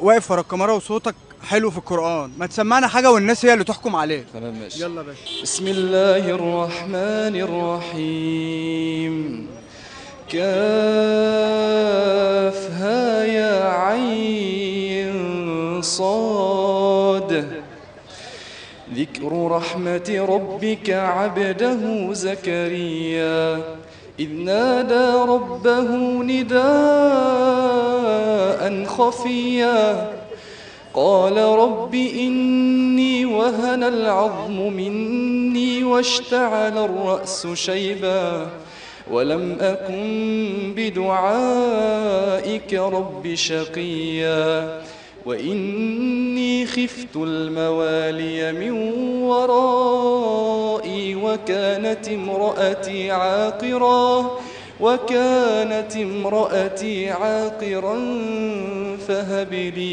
واقف ورا الكاميرا وصوتك حلو في القرآن، ما تسمعنا حاجة والناس هي اللي تحكم عليك. تمام ماشي. يلا يا باشا. بسم الله الرحمن الرحيم. كافها يا عين صاد. ذكر رحمة ربك عبده زكريا إذ نادى ربه نداء خفيا قال رب إني وهن العظم مني واشتعل الرأس شيبا ولم أكن بدعائك رب شقيا وإني خفت الموالي من ورائي وكانت امرأتي عاقرا فهب لي